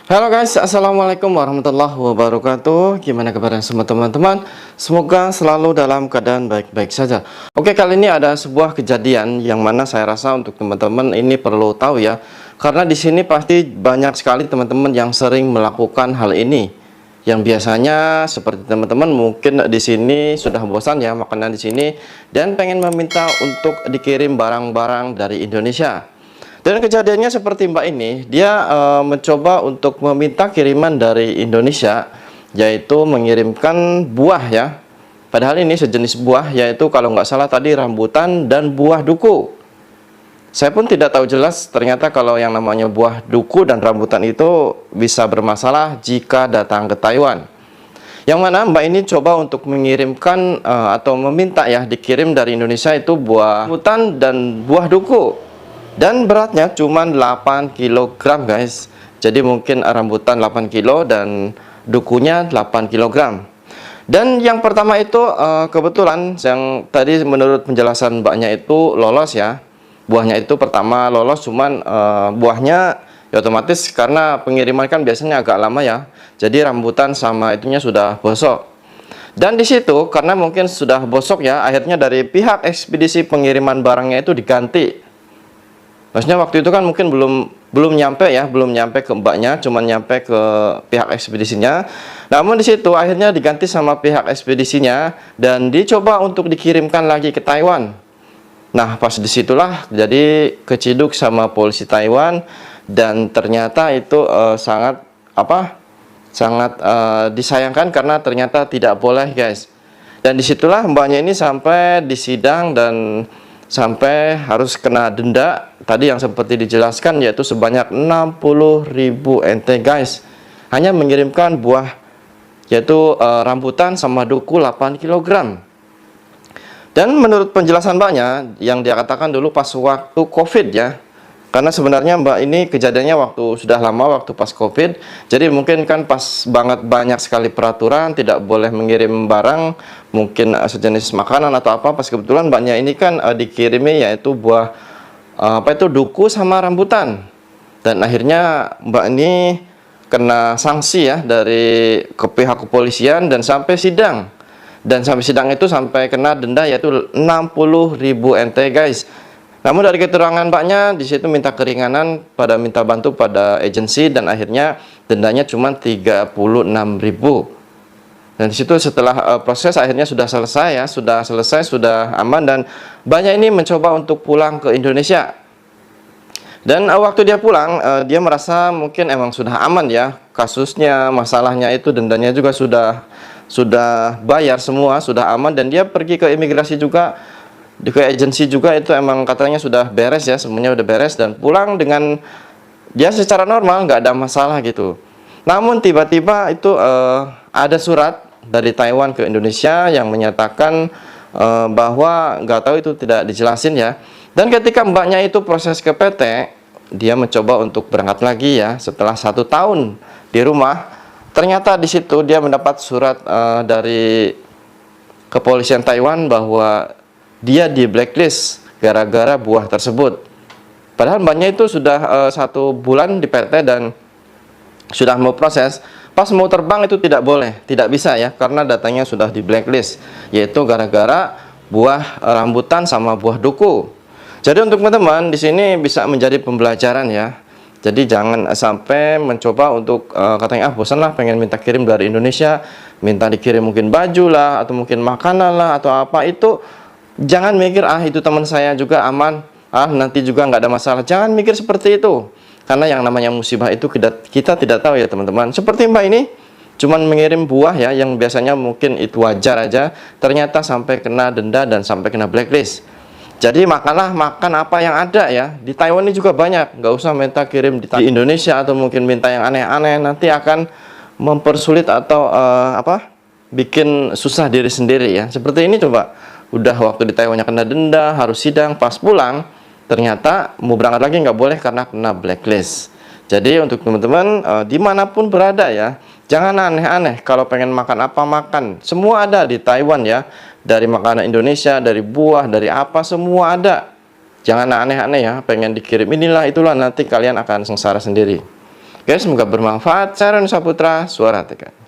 Halo guys, assalamualaikum warahmatullahi wabarakatuh. Gimana kabarnya semua teman-teman? Semoga selalu dalam keadaan baik-baik saja. Oke, kali ini ada sebuah kejadian yang mana saya rasa untuk teman-teman ini perlu tahu ya. Karena di sini pasti banyak sekali teman-teman yang sering melakukan hal ini. Yang biasanya seperti teman-teman mungkin di sini sudah bosan ya makanan di sini dan pengen meminta untuk dikirim barang-barang dari Indonesia. Dan kejadiannya seperti Mbak ini, dia mencoba untuk meminta kiriman dari Indonesia, yaitu mengirimkan buah ya. Padahal ini sejenis buah, yaitu kalau nggak salah tadi rambutan dan buah duku. Saya pun tidak tahu jelas, ternyata kalau yang namanya buah duku dan rambutan itu bisa bermasalah jika datang ke Taiwan. Yang mana Mbak ini coba untuk mengirimkan atau meminta ya dikirim dari Indonesia itu buah rambutan dan buah duku. Dan beratnya cuma 8 kg guys. Jadi mungkin rambutan 8 kg dan dukunya 8 kg. Dan yang pertama itu kebetulan yang tadi menurut penjelasan mbaknya itu lolos ya. Buahnya itu pertama lolos, cuman buahnya ya otomatis karena pengiriman kan biasanya agak lama ya. Jadi rambutan sama itunya sudah bosok. Dan di situ karena mungkin sudah bosok ya, akhirnya dari pihak ekspedisi pengiriman barangnya itu diganti. Maksudnya waktu itu kan mungkin belum nyampe ya, belum nyampe ke mbaknya, cuman nyampe ke pihak ekspedisinya. Namun di situ akhirnya diganti sama pihak ekspedisinya dan dicoba untuk dikirimkan lagi ke Taiwan. Nah, pas disitulah jadi keciduk sama polisi Taiwan dan ternyata itu sangat disayangkan karena ternyata tidak boleh guys. Dan disitulah mbaknya ini sampai disidang dan sampai harus kena denda tadi yang seperti dijelaskan, yaitu sebanyak 60.000 NT guys, hanya mengirimkan buah yaitu rambutan sama duku 8 kg. Dan menurut penjelasan mbaknya yang dia katakan dulu pas waktu COVID ya, karena sebenarnya mbak ini kejadiannya waktu sudah lama, waktu pas COVID. Jadi mungkin kan pas banget banyak sekali peraturan tidak boleh mengirim barang mungkin sejenis makanan atau apa. Pas kebetulan mbaknya ini kan dikirimi yaitu buah duku sama rambutan. Dan akhirnya mbak ini kena sanksi ya dari pihak kepolisian dan sampai sidang. Dan sampai sidang itu sampai kena denda yaitu 60.000 NT guys. Namun dari keterangan mbaknya di situ minta keringanan, minta bantu pada agensi dan akhirnya dendanya cuma 36.000. Dan di situ setelah proses akhirnya sudah selesai ya, sudah aman dan mbaknya ini mencoba untuk pulang ke Indonesia. Dan waktu dia pulang dia merasa mungkin emang sudah aman ya kasusnya, masalahnya itu dendanya juga sudah bayar semua, sudah aman dan dia pergi ke imigrasi juga. Di agensi juga itu emang katanya sudah beres ya, semuanya udah beres dan pulang dengan dia secara normal, nggak ada masalah gitu. Namun tiba-tiba itu ada surat dari Taiwan ke Indonesia yang menyatakan bahwa nggak tahu itu tidak dijelasin ya. Dan ketika mbaknya itu proses ke PT, dia mencoba untuk berangkat lagi ya setelah 1 tahun di rumah. Ternyata di situ dia mendapat surat dari kepolisian Taiwan bahwa dia di blacklist gara-gara buah tersebut. Padahal mbaknya itu sudah 1 bulan di PT dan sudah mau proses. Pas mau terbang itu tidak boleh, tidak bisa ya, karena datanya sudah di blacklist, yaitu gara-gara buah rambutan sama buah duku. Jadi untuk teman-teman di sini bisa menjadi pembelajaran ya. Jadi jangan sampai mencoba untuk katanya bosan lah pengen minta kirim dari Indonesia, minta dikirim mungkin baju lah atau mungkin makanan lah atau apa itu. Jangan mikir itu teman saya juga aman, nanti juga nggak ada masalah. Jangan mikir seperti itu, karena yang namanya musibah itu kita tidak tahu ya teman-teman. Seperti mbak ini cuman mengirim buah ya yang biasanya mungkin itu wajar aja, ternyata sampai kena denda dan sampai kena blacklist. Jadi makan apa yang ada ya. Di Taiwan ini juga banyak, nggak usah minta kirim di Indonesia atau mungkin minta yang aneh-aneh, nanti akan mempersulit atau bikin susah diri sendiri ya. Seperti ini coba. Udah waktu di Taiwannya kena denda, harus sidang, pas pulang ternyata mau berangkat lagi nggak boleh karena kena blacklist. Jadi untuk teman-teman dimanapun berada ya, jangan aneh-aneh. Kalau pengen makan apa makan, semua ada di Taiwan ya. Dari makanan Indonesia, dari buah, dari apa semua ada. Jangan aneh-aneh ya, pengen dikirim inilah itulah, nanti kalian akan sengsara sendiri. Oke, semoga bermanfaat. Saya Roni Saputra, Suara Tekan.